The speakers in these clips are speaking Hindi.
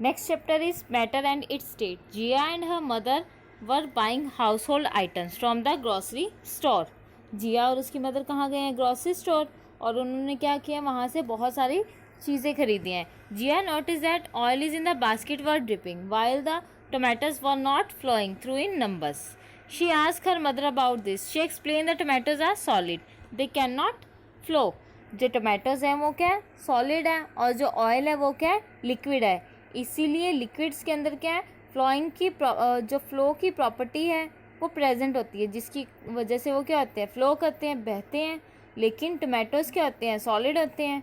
Next chapter is matter and its state. Jia and her mother were buying household items from the grocery store. जिया और उसकी मदर कहाँ गए हैं? Grocery store. और उन्होंने क्या किया? वहाँ से बहुत सारी चीज़ें खरीदी हैं. Jiya notice that oil is in the basket were dripping while the tomatoes were not flowing through in numbers. She asked her mother about this. She explained the tomatoes are solid. They cannot flow. जो टमाटोज हैं वो क्या है? सॉलिड है. और जो ऑयल है वो क्या है? लिक्विड है. इसीलिए लिक्विड्स के अंदर क्या है? फ्लोइंग की जो फ्लो की प्रॉपर्टी है वो प्रेजेंट होती है, जिसकी वजह से वो क्या होते हैं? फ्लो करते हैं, बहते हैं. लेकिन टमाटोज क्या होते हैं? सॉलिड होते हैं.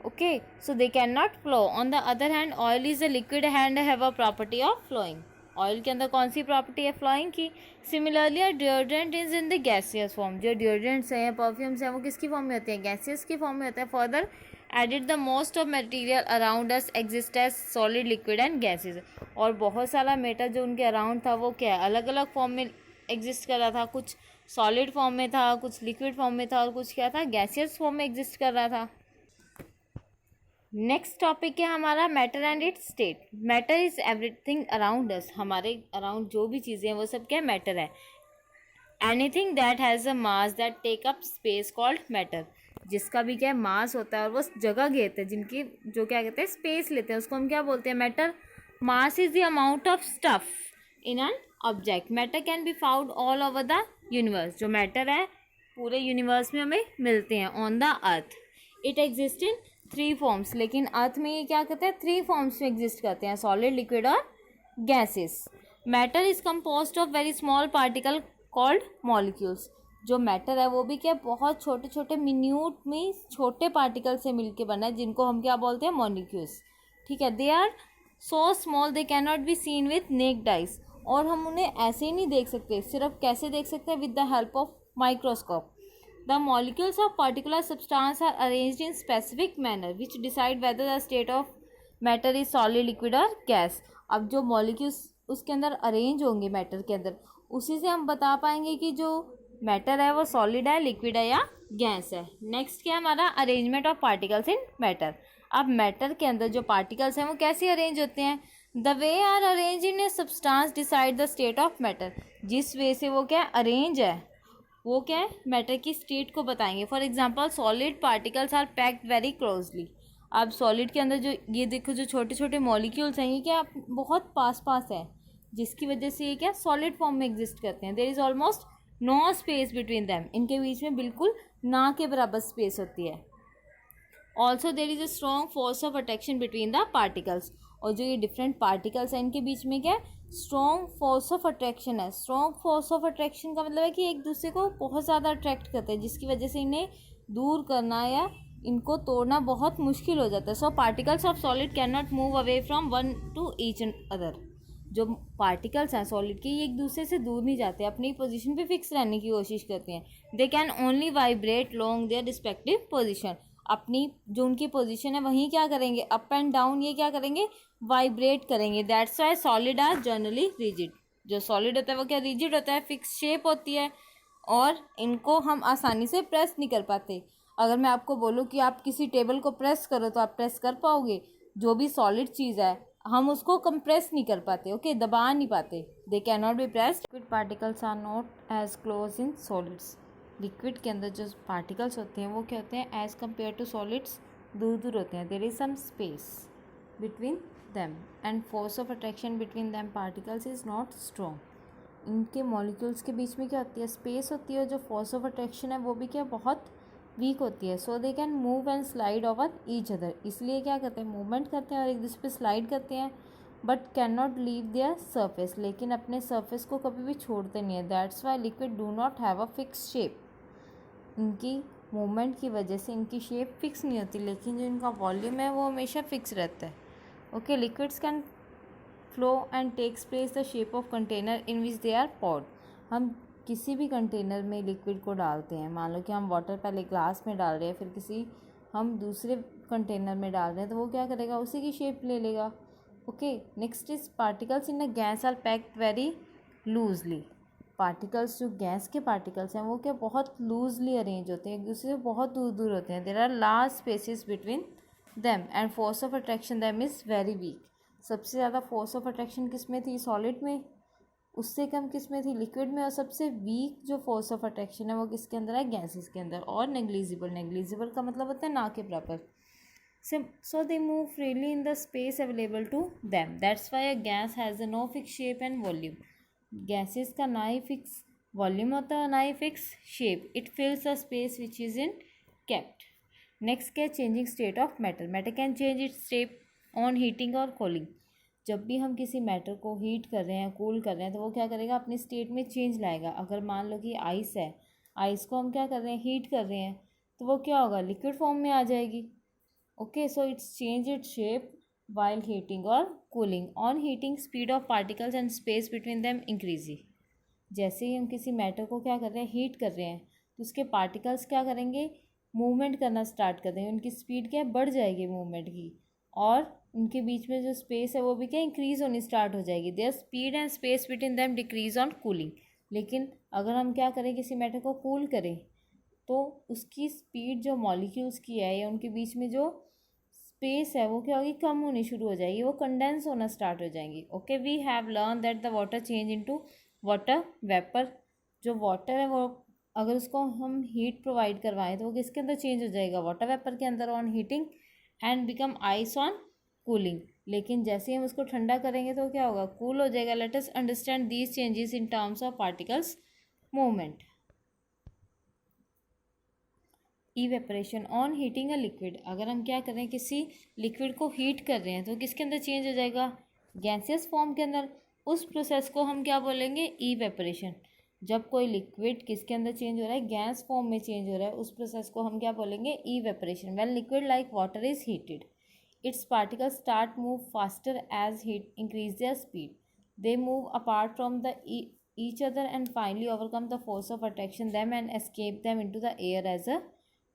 Okay, so they can not flow. On the other hand oil is a liquid and have a property of flowing. Oil के अंदर कौन सी प्रॉपर्टी है? फ्लोइंग की. Similarly deodorant is in the gaseous form. जो डिओड्रेंट्स हैं, परफ्यूम्स हैं, वो किसकी फॉर्म में होते हैं? गैसियस की फॉर्म में होते हैं. Further added the most of material around us exist as solid, liquid and gases. और बहुत सारा मेटर जो उनके अराउंड था वो क्या है? अलग अलग फॉर्म में एग्जिस्ट कर रहा था. कुछ सॉलिड फॉर्म में था, कुछ लिक्विड फॉर्म में था, और कुछ क्या था? गैसियस फॉर्म में एग्जिस्ट कर रहा था. नेक्स्ट टॉपिक है हमारा matter and it's state. Matter is everything around us. हमारे अराउंड जो भी चीज़ें हैं वो सब क्या? मैटर है. Anything that has a mass that take up space called matter. जिसका भी क्या है? मास होता है और वो जगह घेरते हैं, जिनकी जो क्या कहते हैं? स्पेस लेते हैं, उसको हम क्या बोलते हैं? Matter. Mass is the amount of stuff in an object. Matter can be found all over the universe. जो मैटर है पूरे यूनिवर्स में हमें मिलते हैं. On the earth it exist in 3 forms. लेकिन अर्थ में ये क्या करते हैं? 3 फॉर्म्स में एग्जिस्ट करते हैं, सॉलिड, लिक्विड और gases. Matter is composed of very small particle called molecules. जो मैटर है वो भी क्या? बहुत छोटे छोटे मिन्यूट में छोटे पार्टिकल से मिलके बना है, जिनको हम क्या बोलते हैं? मॉलिक्यूल्स. ठीक है. They are so small they can not be seen with naked eyes. और हम उन्हें ऐसे ही नहीं देख सकते. सिर्फ कैसे देख सकते हैं? With the help of microscope. The molecules of particular substance are arranged in specific manner which decide whether the state of matter is solid, liquid or gas. अब जो molecules उसके अंदर अरेंज होंगे मैटर के अंदर, उसी से हम बता पाएंगे कि जो मैटर है वो सॉलिड है, लिक्विड है या गैस है. नेक्स्ट क्या हमारा? Arrangement of particles in matter. अब मैटर के अंदर जो पार्टिकल्स हैं वो कैसे अरेंज होते हैं? The way are arrange in a substance decide the state of matter. जिस वे से वो क्या अरेंज है वो क्या है? मैटर की स्टेट को बताएंगे. For example solid particles are packed very closely. अब सॉलिड के अंदर जो ये देखो जो छोटे छोटे मॉलिक्यूल्स हैं ये क्या बहुत पास पास है, जिसकी वजह से ये क्या सॉलिड फॉर्म में एग्जिस्ट करते हैं. There is almost no space between them. इनके बीच में बिल्कुल ना के बराबर स्पेस होती है. Also there is a strong force of attraction between the particles. और जो ये डिफरेंट पार्टिकल्स हैं इनके बीच में क्या है? स्ट्रॉन्ग फोर्स ऑफ अट्रैक्शन है. स्ट्रॉन्ग फोर्स ऑफ अट्रैक्शन का मतलब है कि एक दूसरे को बहुत ज़्यादा अट्रैक्ट करते हैं, जिसकी वजह से इन्हें दूर करना या इनको तोड़ना बहुत मुश्किल हो जाता है. So particles of solid can not move away from one to each other. जो पार्टिकल्स हैं सॉलिड के ये एक दूसरे से दूर नहीं जाते, अपनी पोजीशन पे फिक्स रहने की कोशिश करते हैं. They can only vibrate long their respective position. अपनी जो उनकी पोजीशन है वहीं क्या करेंगे? अप एंड डाउन ये क्या करेंगे? वाइब्रेट करेंगे. That's why solid are generally rigid. जो सॉलिड होता है वो क्या? रिजिड होता है, फिक्स शेप होती है, और इनको हम आसानी से प्रेस नहीं कर पाते. अगर मैं आपको बोलूँ कि आप किसी टेबल को प्रेस करो तो आप प्रेस कर पाओगे? जो भी सॉलिड चीज़ है हम उसको कंप्रेस नहीं कर पाते. ओके, दबा नहीं पाते. They can not be pressed. Liquid particles are not as close in solids. Liquid के अंदर जो पार्टिकल्स होते हैं वो क्या होते हैं? एज़ कम्पेयर टू सॉलिड्स दूर दूर होते हैं. There is some space between them and force of attraction between them particles is not strong. इनके मॉलिक्यूल्स के बीच में क्या होती है? स्पेस होती है. और जो फोर्स ऑफ अट्रैक्शन है वो भी क्या बहुत वीक होती है. So they can move and slide over each other. इसलिए क्या करते हैं? मूवमेंट करते हैं और एक दूसरे पे स्लाइड करते हैं, but can not leave their surface. लेकिन अपने सर्फेस को कभी भी छोड़ते नहीं है. That's why liquid do not have a fix shape. इनकी मूवमेंट की वजह से इनकी शेप फिक्स नहीं होती, लेकिन जो इनका वॉल्यूम है वो हमेशा फिक्स रहता है. Okay, liquids can flow and takes place the shape of container in which they are poured. हम किसी भी कंटेनर में लिक्विड को डालते हैं, मान लो कि हम वाटर पहले ग्लास में डाल रहे हैं, फिर किसी हम दूसरे कंटेनर में डाल रहे हैं, तो वो क्या करेगा? उसी की शेप ले लेगा. Okay, next is particles in a gas are packed very loosely. Particles जो गैस के पार्टिकल्स हैं वो क्या बहुत लूजली अरेंज होते हैं, एक दूसरे से बहुत दूर दूर होते हैं. There are large spaces between them and force of attraction them is very weak. सबसे ज़्यादा फोर्स ऑफ अट्रैक्शन किस में थी, सॉलिड में, उससे कम किस में थी, लिक्विड में, और सबसे वीक जो फोर्स ऑफ अट्रैक्शन है वो किसके अंदर है, गैसेस के अंदर, और नेग्लिजिबल, नेग्लिजिबल का मतलब होता है ना के बराबर। So they move freely in the space available to them. That's why a gas has a no fixed shape and volume. Gases का ना ही फिक्स वॉल्यूम होता है ना ही fix shape. It fills a space which is in kept. Next क्या, changing state of matter. Matter can change its state on heating और कूलिंग. जब भी हम किसी मैटर को हीट कर रहे हैं, कूल कर रहे हैं, तो वो क्या करेगा, अपनी स्टेट में चेंज लाएगा. अगर मान लो कि आइस है, आइस को हम क्या कर रहे हैं, हीट कर रहे हैं, तो वो क्या होगा, लिक्विड फॉर्म में आ जाएगी. Okay, so it's change its shape while heating or cooling. On heating, speed of particles and space between them increase. जैसे ही हम किसी मैटर को क्या कर रहे हैं, हीट कर रहे हैं, तो उसके पार्टिकल्स क्या करेंगे, मूवमेंट करना स्टार्ट कर देंगे. उनकी स्पीड क्या है, बढ़ जाएगी मूवमेंट की, और उनके बीच में जो स्पेस है वो भी क्या इंक्रीज होनी स्टार्ट हो जाएगी. There speed and space between them decrease on cooling. लेकिन अगर हम क्या करें, किसी मैटर को कूल करें, तो उसकी स्पीड जो मॉलिक्यूल्स की है या उनके बीच में जो स्पेस है वो क्या होगी, कम होनी शुरू हो जाएगी, वो कंडेंस होना स्टार्ट हो जाएंगी. Okay, we have learn that the water change into water vapour. जो वाटर है वो अगर उसको हम हीट प्रोवाइड करवाएं तो वो किसके अंदर चेंज हो जाएगा, वाटर वेपर के अंदर, on heating, and become ice on cooling. लेकिन जैसे ही हम उसको ठंडा करेंगे तो क्या होगा, कूल हो जाएगा. Let us understand these changes in terms of particles movement. Evaporation on heating a liquid. अगर हम क्या कर रहे हैं, किसी लिक्विड को हीट कर रहे हैं, तो किसके अंदर चेंज हो जाएगा, गैसियस फॉर्म के अंदर. उस प्रोसेस को हम क्या बोलेंगे, इवेपरेशन. जब कोई लिक्विड किसके अंदर चेंज हो रहा है, गैस फॉर्म में चेंज हो रहा है, उस प्रोसेस को हम क्या बोलेंगे, evaporation. When liquid like water is heated, its particles start move faster as heat increase their speed. They move apart from the each other and finally overcome the force of attraction them and escape them into the air as a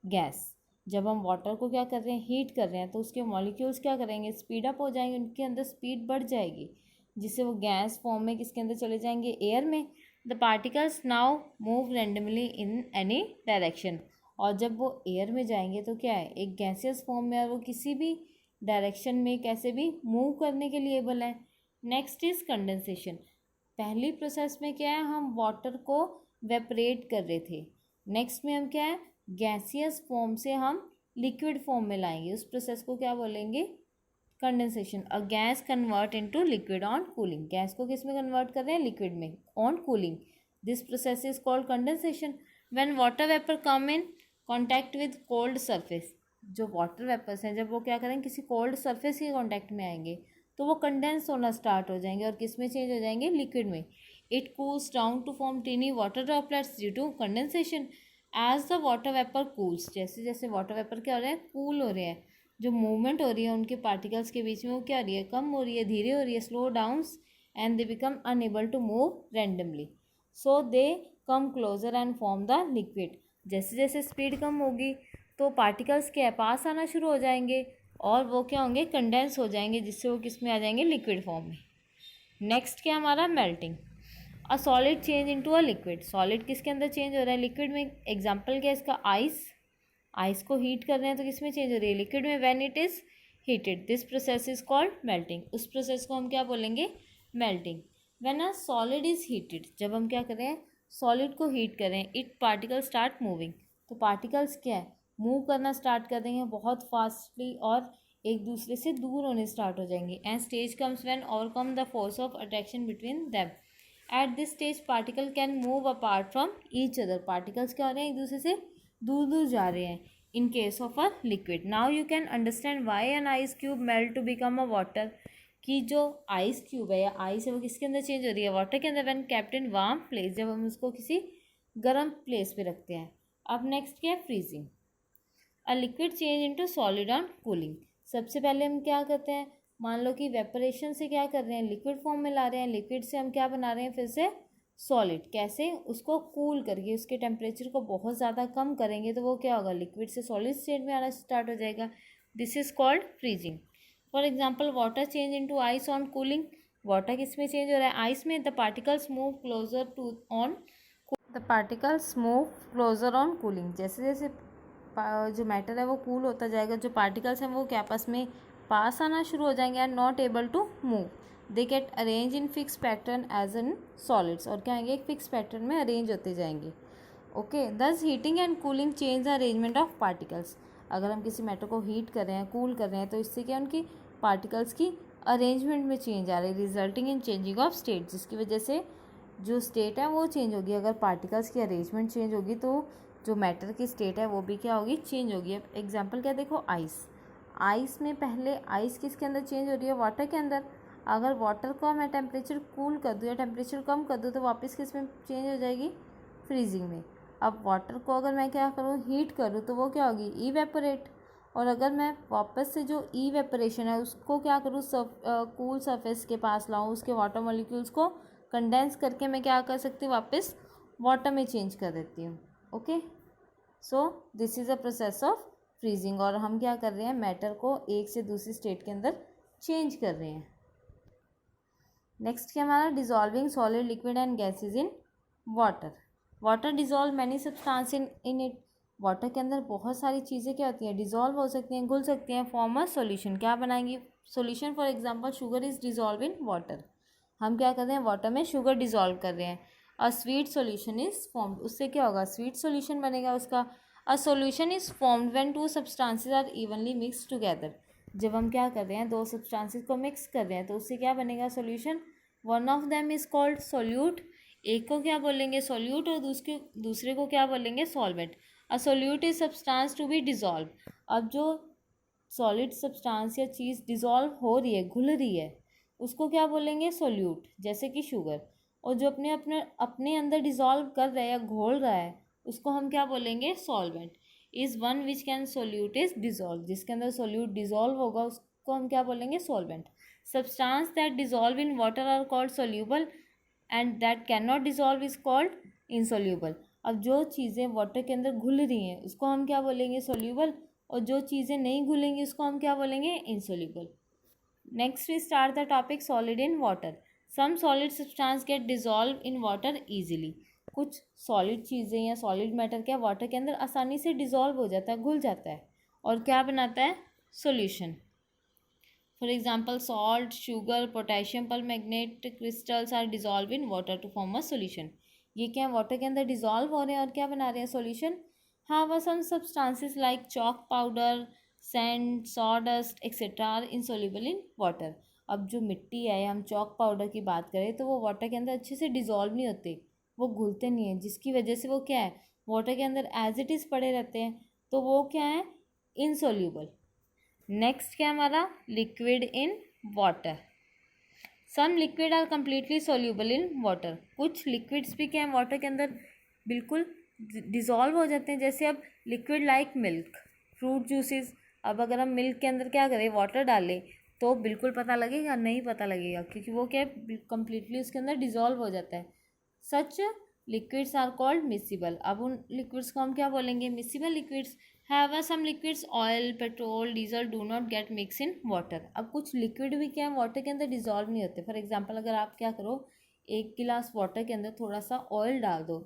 gas. जब हम वाटर को क्या कर रहे हैं, हीट कर रहे हैं, तो उसके मॉलिक्यूल्स क्या करेंगे, स्पीड अप हो जाएंगे, उनके अंदर स्पीड बढ़ जाएगी, जिससे वो गैस फॉर्म में किसके अंदर चले जाएंगे, एयर में. The particles now move randomly in any direction. और जब वो एयर में जाएंगे तो क्या है, एक गैसियस फॉर्म में, और वो किसी भी डायरेक्शन में कैसे भी मूव करने के लिए एबल है. Next is condensation. पहली प्रोसेस में क्या है, हम वाटर को वेपरेट कर रहे थे. नेक्स्ट में हम क्या है, गैसियस फॉर्म से हम लिक्विड फॉर्म में लाएंगे. उस प्रोसेस को क्या बोलेंगे, condensation. A gas convert into liquid on cooling. Gas को किस में कन्वर्ट कर रहे हैं, लिक्विड में, on cooling. This process is called condensation. When water vapour come in contact with cold surface. जो वाटर वेपर्स हैं, जब वो क्या करेंगे, किसी कोल्ड सरफेस के कॉन्टैक्ट में आएंगे, तो वो कंडेंस होना स्टार्ट हो जाएंगे और किस में चेंज हो जाएंगे, लिक्विड में. It cools down to form tiny water droplets due to condensation. As the water vapour cools, जैसे जैसे वाटर वेपर क्या हो रहे हैं, कूल हो रहे हैं, जो मूवमेंट हो रही है उनके पार्टिकल्स के बीच में वो क्या हो रही है, कम हो रही है, धीरे हो रही है, slow downs, and they become unable to move randomly. So they come closer and form the liquid. जैसे जैसे स्पीड कम होगी तो पार्टिकल्स के पास आना शुरू हो जाएंगे और वो क्या होंगे, कंडेंस हो जाएंगे, जिससे वो किस में आ जाएंगे, लिक्विड फॉर्म में. नेक्स्ट क्या हमारा, melting. A solid change into a liquid. Solid किसके अंदर चेंज हो रहा है, लिक्विड में. एग्जांपल क्या है इसका, आइस. आइस को हीट कर रहे हैं तो किस में चेंज हो रही है, लिक्विड में. When it is heated, this process is called melting. उस प्रोसेस को हम क्या बोलेंगे, melting. When a solid is heated, जब हम क्या कर रहे हैं, सॉलिड को हीट कर रहे हैं, इट पार्टिकल स्टार्ट मूविंग. तो पार्टिकल्स क्या है, मूव करना स्टार्ट कर देंगे बहुत फास्टली और एक दूसरे से दूर होने स्टार्ट हो जाएंगे. And stage comes when overcome the force of attraction between them. At this stage particle can move apart from each other. Particles क्या हो रहे हैं, एक दूसरे से दूर दूर जा रहे हैं. In case of a liquid, now you can understand why an ice cube melt to become a water. कि जो आइस क्यूब है या आइस है वो किसके अंदर चेंज हो रही है, वाटर के अंदर. When kept in warm place, जब हम उसको किसी गर्म प्लेस पे रखते हैं. अब नेक्स्ट क्या है, freezing. A liquid change into solid on cooling. सबसे पहले हम क्या करते हैं, मान लो कि वेपरेशन से क्या कर रहे हैं, लिक्विड फॉर्म में ला रहे हैं. लिक्विड से हम क्या बना रहे हैं, फिर से सॉलिड. कैसे, उसको कूल करके उसके टेम्परेचर को बहुत ज़्यादा कम करेंगे तो वो क्या होगा, लिक्विड से सॉलिड स्टेट में आना स्टार्ट हो जाएगा. This is called freezing. For example, water change into ice on cooling. Water किस में चेंज हो रहा है, आइस में. The particles move closer to on the particles move closer on cooling. जैसे जैसे जो मैटर है वो कूल होता जाएगा, जो पार्टिकल्स हैं वो क्या आपस में पास आना शुरू हो जाएंगे, are not able to move, they get arrange in fix pattern as in solids, और क्या आएंगे, एक फिक्स पैटर्न में अरेंज होते जाएंगे। ओके, दस heating and cooling change the arrangement of particles. अगर हम किसी मैटर को हीट कर रहे हैं, कूल कर रहे हैं, तो इससे क्या उनकी पार्टिकल्स की अरेंजमेंट में चेंज आ रही है, resulting in changing of state, जिसकी वजह से जो स्टेट है वो चेंज होगी। अगर पार्टिकल्स की अरेंजमेंट चेंज होगी तो जो मैटर की स्टेट है वो भी क्या होगी, चेंज होगी। अब एग्जांपल क्या देखो, आइस। आइस में पहले आइस किसके अंदर चेंज हो रही है, वाटर के अंदर। अगर वाटर को मैं टेम्परेचर कूल कर दूँ या टेम्परेचर कम कर दूँ तो वापस किस में चेंज हो जाएगी, फ्रीजिंग में। अब वाटर को अगर मैं क्या करूँ, हीट करूँ, तो वो क्या होगी, इवेपोरेट। और अगर मैं वापस से जो इवेपोरेशन है उसको क्या करूँ, कूल सरफेस के पास लाऊँ, उसके वाटर मॉलिक्यूल्स को कंडेंस करके मैं क्या कर सकती हूँ, वापस वाटर में चेंज कर देती हूँ। Okay, so this is a process of freezing. और हम क्या कर रहे हैं, मैटर को एक से दूसरी स्टेट के अंदर चेंज कर रहे हैं। नेक्स्ट क्या हमारा, dissolving solid liquid and gases in water. Water dissolve many substance in it. Water के अंदर बहुत सारी चीज़ें क्या होती हैं, डिजॉल्व हो सकती हैं, घुल सकती हैं। फॉर्म अ सॉल्यूशन, क्या बनाएंगी, solution. For example sugar is dissolve in water. हम क्या कर रहे हैं, वाटर में शुगर डिजॉल्व कर रहे हैं। A sweet solution is formed, उससे क्या होगा, स्वीट सॉल्यूशन बनेगा उसका। A solution is formed when two substances are evenly mixed together. जब हम क्या कर रहे हैं, दो सब्सटेंसेस को मिक्स कर रहे हैं तो उससे क्या बनेगा, solution. One of them is called solute, एक को क्या बोलेंगे, सोल्यूट, और दूसरे को क्या बोलेंगे, solvent. A solute is substance to be dissolve. अब जो सॉलिड सब्सटेंस या चीज़ डिजॉल्व हो रही है, घुल रही है, उसको क्या बोलेंगे, सोल्यूट, जैसे कि शुगर। और जो अपने अपने अपने अंदर डिजॉल्व कर रहा है या घोल रहा है, उसको हम क्या बोलेंगे, solvent. Is one which can solute is dissolve, जिसके अंदर सोल्यूट डिजॉल्व होगा उसको हम क्या बोलेंगे, solvent. Substance that dissolve in water are called soluble and that can not dissolve is called insoluble. अब जो चीज़ें वाटर के अंदर घुल रही हैं उसको हम क्या बोलेंगे, सोल्यूबल, और जो चीज़ें नहीं घुलेंगी उसको हम क्या बोलेंगे, insoluble. Next we start the topic solid in water. Some solid substance get dissolve in water easily. कुछ सॉलिड चीज़ें या सॉलिड मैटर क्या वाटर के अंदर आसानी से डिजॉल्व हो जाता है, घुल जाता है, और क्या बनाता है, solution. For example, salt, sugar, potassium permanganate crystals are dissolved in water to form a solution. ये क्या है, वाटर के अंदर डिजॉल्व हो रहे हैं और क्या बना रहे हैं, solution. However, some substances like chalk powder, sand, sawdust, etc. are insoluble in water. अब जो मिट्टी है, हम चॉक पाउडर की बात करें तो वो वाटर के अंदर अच्छे से डिजॉल्व नहीं होते, वो घुलते नहीं हैं, जिसकी वजह से वो क्या है, वाटर के अंदर एज इट इज़ पड़े रहते हैं, तो वो क्या है, इनसोल्यूबल। नेक्स्ट क्या हमारा, liquid in water. Some liquid are completely soluble in water. कुछ लिक्विड्स भी क्या है, वाटर के अंदर बिल्कुल डिजॉल्व हो जाते हैं, जैसे अब liquid like milk, fruit juices. अब अगर हम मिल्क के अंदर क्या करें, वाटर डालें, तो बिल्कुल पता लगेगा, नहीं पता लगेगा, क्योंकि वो क्या है, कम्प्लीटली उसके अंदर डिजॉल्व हो जाता है। सच लिक्विड्स आर कॉल्ड मिसिबल। अब उन लिक्विड्स को हम क्या बोलेंगे, miscible liquids. However, some liquids, oil, petrol, diesel do not get mixed in water. अब कुछ लिक्विड भी क्या है, वाटर के अंदर डिजॉल्व नहीं होते। फॉर एग्जांपल, अगर आप क्या करो, एक गिलास वाटर के अंदर थोड़ा सा ऑयल डाल दो,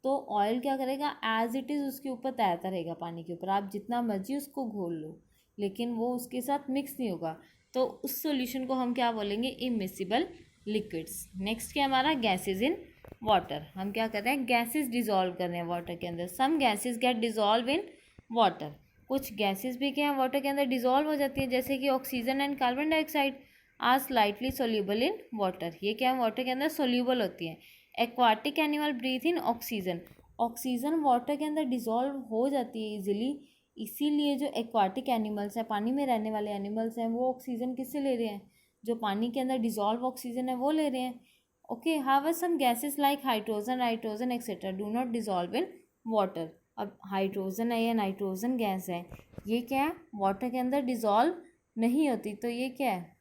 तो ऑयल क्या करेगा, एज इट इज़ उसके ऊपर तैरता रहेगा पानी के ऊपर, आप जितना मर्जी उसको घोल लो, लेकिन वो उसके साथ मिक्स नहीं होगा। तो उस सोल्यूशन को हम क्या बोलेंगे, इमिसिबल लिक्विड्स। नेक्स्ट क्या हमारा, गैसेज इन वाटर। हम क्या कर रहे हैं, गैसेज डिजॉल्व कर रहे हैं वाटर के अंदर। Some gases get dissolve in water. कुछ गैसेस भी क्या है, वाटर के अंदर डिजॉल्व हो जाती है, जैसे कि oxygen and carbon dioxide are slightly soluble in water. ये क्या है, वाटर के अंदर सोल्यूबल होती है। Aquatic animal breathe in oxygen. Oxygen water के अंदर डिजॉल्व हो जाती है इजीली, इसीलिए जो एक्वाटिक एनिमल्स हैं, पानी में रहने वाले एनिमल्स हैं, वो ऑक्सीजन किससे ले रहे हैं, जो पानी के अंदर डिजॉल्व ऑक्सीजन है वो ले रहे हैं। Okay, how some gases like hydrogen, nitrogen etcetera do not dissolve in water. अब हाइड्रोजन है या नाइट्रोजन गैस है, ये क्या है, वाटर के अंदर डिजॉल्व नहीं होती, तो ये क्या है,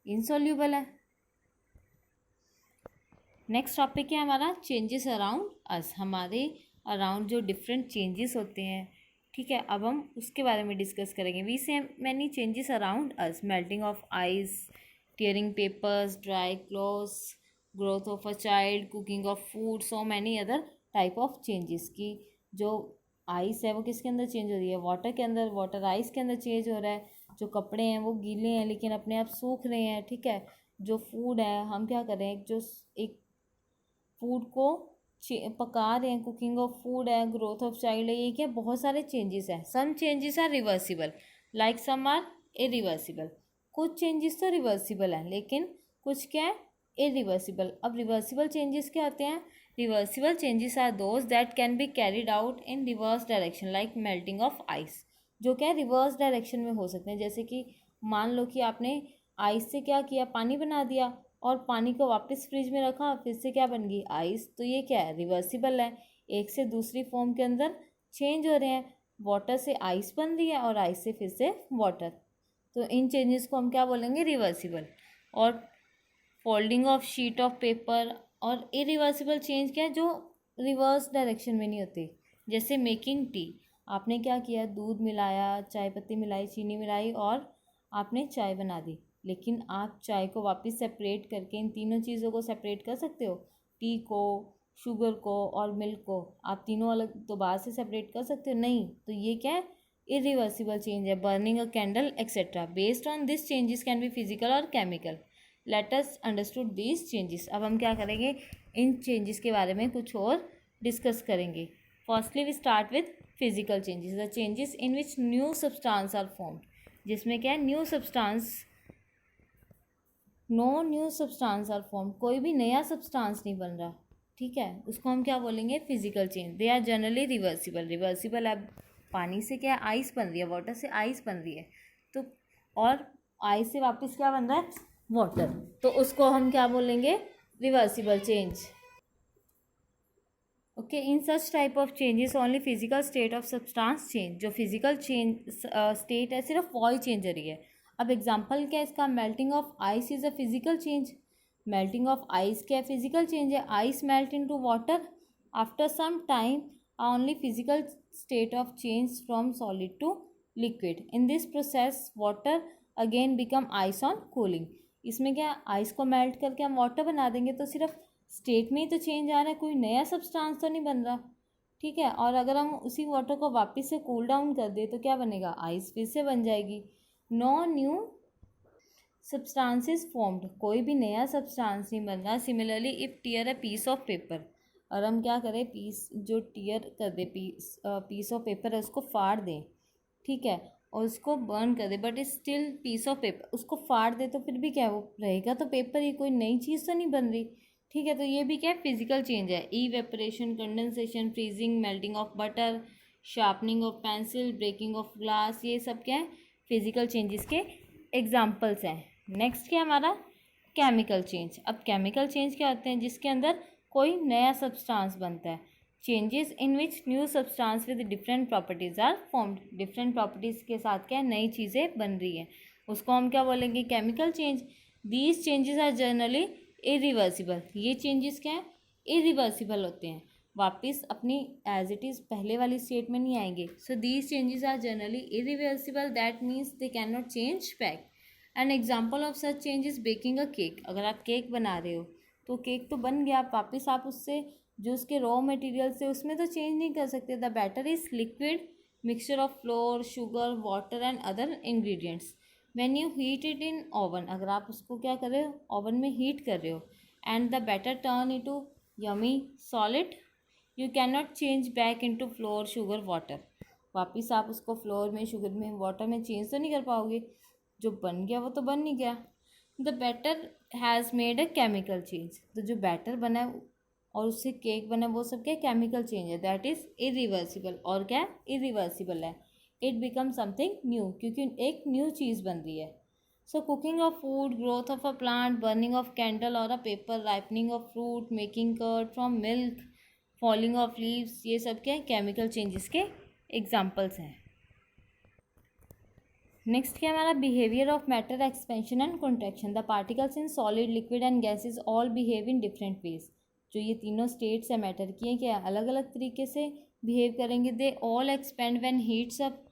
इनसोल्यूबल है। नेक्स्ट टॉपिक है हमारा, चेंजेस अराउंड अस। हमारे अराउंड जो डिफरेंट चेंजेस होते हैं, ठीक है, अब हम उसके बारे में डिस्कस करेंगे। We see many changes around us, melting of ice, tearing papers, dry clothes, growth of a child, cooking of food, so many other type of changes. की जो आइस है वो किसके अंदर चेंज हो रही है, वाटर के अंदर, वाटर आइस के अंदर चेंज हो रहा है। जो कपड़े हैं वो गीले हैं लेकिन अपने आप सूख रहे हैं, ठीक है। जो फूड है हम क्या कर रहे हैं, जो एक फूड को पका रहे हैं, कुकिंग ऑफ फूड है, ग्रोथ ऑफ चाइल्ड है, ये क्या बहुत सारे चेंजेस हैं। Some changes are reversible like some are irreversible. कुछ चेंजेस तो रिवर्सिबल हैं लेकिन कुछ क्या है, इरिवर्सिबल। अब रिवर्सिबल चेंजेस क्या होते हैं? Reversible changes are those that can be carried out in reverse direction like melting of ice. जो क्या है रिवर्स डायरेक्शन में हो सकते हैं, जैसे कि मान लो कि आपने आइस से क्या किया, पानी बना दिया और पानी को वापस फ्रिज में रखा, फिर से क्या बन गई, आइस। तो ये क्या है, रिवर्सिबल है। एक से दूसरी फॉर्म के अंदर चेंज हो रहे हैं, वाटर से आइस बन रही है और आइस से फिर से वाटर। तो इन चेंजेस को हम क्या बोलेंगे, रिवर्सिबल। और folding of sheet of paper. और इरिवर्सिबल चेंज क्या है, जो रिवर्स डायरेक्शन में नहीं होती, जैसे मेकिंग टी। आपने क्या किया, दूध मिलाया, चाय पत्ती मिलाई, चीनी मिलाई और आपने चाय बना दी। लेकिन आप चाय को वापस सेपरेट करके इन तीनों चीज़ों को सेपरेट कर सकते हो, टी को, शुगर को और मिल्क को। आप तीनों अलग दोबारा से सेपरेट कर सकते हो? नहीं। तो ये क्या है, इरिवर्सिबल चेंज है। Burning a candle etcetera based on this changes can be physical और chemical. Let us understood this changes. अब हम क्या करेंगे, इन चेंजेस के बारे में कुछ और डिस्कस करेंगे। Firstly we start with physical changes, the changes in which new substance are formed. जिसमें क्या है, new substance, no new substance are form, कोई भी नया सब्सटेंस नहीं बन रहा, ठीक है। उसको हम क्या बोलेंगे, physical change. They are generally reversible. Reversible, अब पानी से क्या है, आइस बन रही है, वाटर से आइस बन रही है, तो और आइस से वापस क्या बन रहा है, वाटर। तो उसको हम क्या बोलेंगे, reversible change. Okay, in such type of changes only physical state of substance change. जो फिजिकल चेंज स्टेट है सिर्फ वही चेंज हो रही है। अब एग्जांपल क्या है इसका, melting of ice is a physical change. Melting of ice क्या है, फिजिकल चेंज है। Ice melt into water after some time, only physical state of change from solid to liquid. In this process water again become ice on cooling. इसमें क्या, आइस को मेल्ट करके हम वाटर बना देंगे तो सिर्फ स्टेट में ही तो चेंज आ रहा है, कोई नया सब्सटेंस तो नहीं बन रहा, ठीक है। और अगर हम उसी वाटर को वापस से कूल डाउन कर दे तो क्या बनेगा, आइस फिर से बन जाएगी। नो न्यू सब्सटेंसेस फॉर्म्ड, कोई भी नया सब्सटेंस नहीं बन रहा। Similarly if tear a piece of paper, और हम क्या करें, पीस जो टीयर कर दे, पीस ऑफ पेपर है उसको फाड़ दें, ठीक है, और उसको बर्न कर दे, but still piece of paper, उसको फाड़ दे तो फिर भी क्या वो रहेगा तो पेपर ही, कोई नई चीज़ तो नहीं बन रही, ठीक है। तो ये भी क्या है, फिजिकल चेंज है। Evaporation, condensation, freezing, melting of butter, sharpening of pencil, breaking of glass, ये सब क्या है, फिजिकल चेंजेस के एग्जाम्पल्स हैं। नेक्स्ट क्या हमारा, केमिकल चेंज। अब केमिकल चेंज क्या होते हैं, जिसके अंदर कोई नया सब्सटेंस बनता है। Changes in which new substance with different properties are formed, different properties के साथ क्या नई चीज़ें बन रही हैं, उसको हम क्या बोलेंगे, chemical change. These changes are generally irreversible, ये चेंजेस क्या है, इरिवर्सिबल होते हैं, वापस अपनी एज इट इज़ पहले वाली स्टेट में नहीं आएंगे। So these changes are generally irreversible, that means they can not change back. An example of such change is baking a cake. अगर आप केक बना रहे हो तो केक तो बन गया, वापस आप उससे जो उसके रॉ मटेरियल से उसमें तो चेंज नहीं कर सकते। The batter is liquid mixture of flour, sugar, water and other ingredients. When you heat it in oven, अगर आप उसको क्या कर रहे हो, ओवन में हीट कर रहे हो, and the batter turn into yummy solid, you can not change back into flour, sugar, water. वापस आप उसको फ्लोर में, शुगर में, वाटर में चेंज तो नहीं कर पाओगे, जो बन गया वो तो बन नहीं गया। The batter has made a chemical change, तो जो बैटर बना है और उससे केक बना वो सब क्या केमिकल चेंज है, दैट इज़ इरिवर्सिबल। और क्या इरिवर्सिबल है, इट बिकम समथिंग न्यू, क्योंकि एक न्यू चीज़ बन रही है। So cooking of food, growth of a plant, burning of candle और a paper, ripening of fruit, making curd from milk, falling of leaves, ये सब क्या केमिकल चेंजेस के एग्जाम्पल्स हैं। नेक्स्ट क्या हमारा, behaviour of matter, expansion and contraction. The particles in solid, liquid and gases all behave in different ways. जो ये तीनों स्टेट्स है मैटर की, क्या अलग अलग तरीके से बिहेव करेंगे। They all expand when heats up,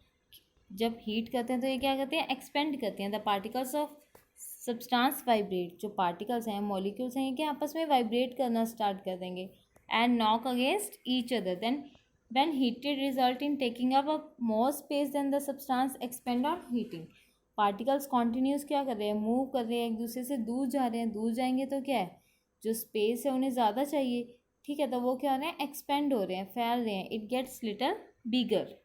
जब हीट करते हैं तो ये क्या करते हैं, एक्सपेंड करते हैं। The particles of substance vibrate, जो पार्टिकल्स हैं, मॉलिक्यूल्स हैं, ये क्या आपस में वाइब्रेट करना स्टार्ट कर देंगे, and knock against each other. Then when heated result in taking up a more space than the substance expand on heating। Particles continuous क्या कर रहे हैं, मूव कर रहे हैं, एक दूसरे से दूर जा रहे हैं, दूर जाएंगे तो क्या है, जो स्पेस है उन्हें ज़्यादा चाहिए, ठीक है, तो वो क्या हो रहे हैं, एक्सपेंड हो रहे हैं, फैल रहे हैं, it gets little bigger.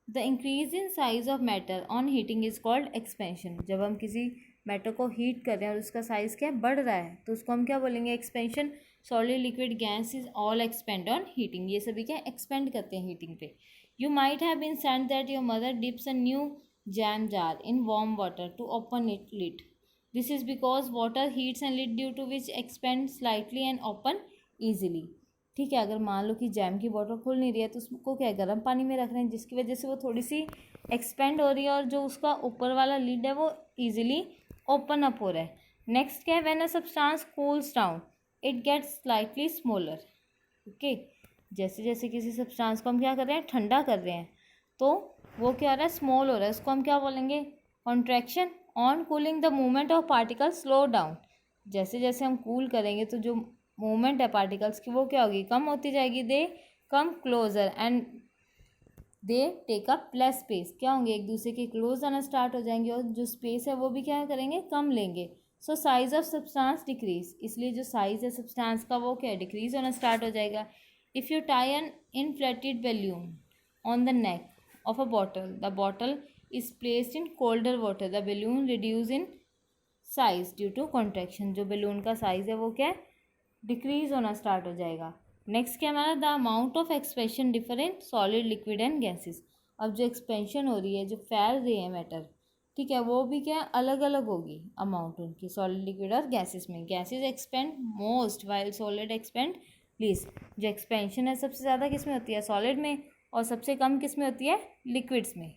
The increase in size of matter on heating is called expansion. जब हम किसी मैटर को हीट कर रहे हैं और उसका साइज क्या बढ़ रहा है तो उसको हम क्या बोलेंगे, expansion. Solid liquid gas is all expand on heating, ये सभी क्या एक्सपेंड करते हैं हीटिंग पे। You might have been sent that your mother dips a new jam jar in warm water to open it lid. This is because water heats and lid due to which expand slightly and open easily. ठीक है, अगर मान लो कि जैम की बॉटल खुल नहीं रही है तो उसको क्या गर्म पानी में रख रहे हैं, जिसकी वजह से वो थोड़ी सी एक्सपेंड हो रही है और जो उसका ऊपर वाला लिड है वो ईजिली ओपन अप हो रहा है। नेक्स्ट क्या है, when a substance cools down it gets slightly smaller. Okay, जैसे जैसे किसी सब्सटेंस को हम क्या कर रहे हैं, ठंडा कर रहे हैं, तो वो क्या हो रहा है, स्मॉल हो रहा है, उसको हम क्या बोलेंगे, contraction. On cooling the movement of particle slow down, जैसे जैसे हम कूल करेंगे तो जो मूवमेंट है पार्टिकल्स की वो क्या होगी, कम होती जाएगी। They come closer and they take up less space, क्या होंगे, एक दूसरे के क्लोज आना स्टार्ट हो जाएंगे और जो स्पेस है वो भी क्या करेंगे, कम लेंगे। सो साइज ऑफ सब्सटेंस डिक्रीज, इसलिए जो साइज है सब्सटेंस का वो क्या डिक्रीज होना स्टार्ट हो जाएगा। If you tie an inflated balloon on the neck of a bottle, the bottle is placed in colder water, the balloon reduce in size due to contraction, जो balloon का size है वो क्या है, डिक्रीज होना स्टार्ट हो जाएगा। नेक्स्ट क्या हमारा, the amount of expansion differ in solid liquid and gases. अब जो एक्सपेंशन हो रही है, जो फैल रही है मैटर, ठीक है, वो भी क्या अलग अलग होगी अमाउंट उनकी, सॉलिड लिक्विड और गैसेस में। Gases expand most while solid expand least. जो एक्सपेंशन है सबसे ज़्यादा किस में होती है, सॉलिड में, और सबसे कम किस में होती है, लिक्विड्स में।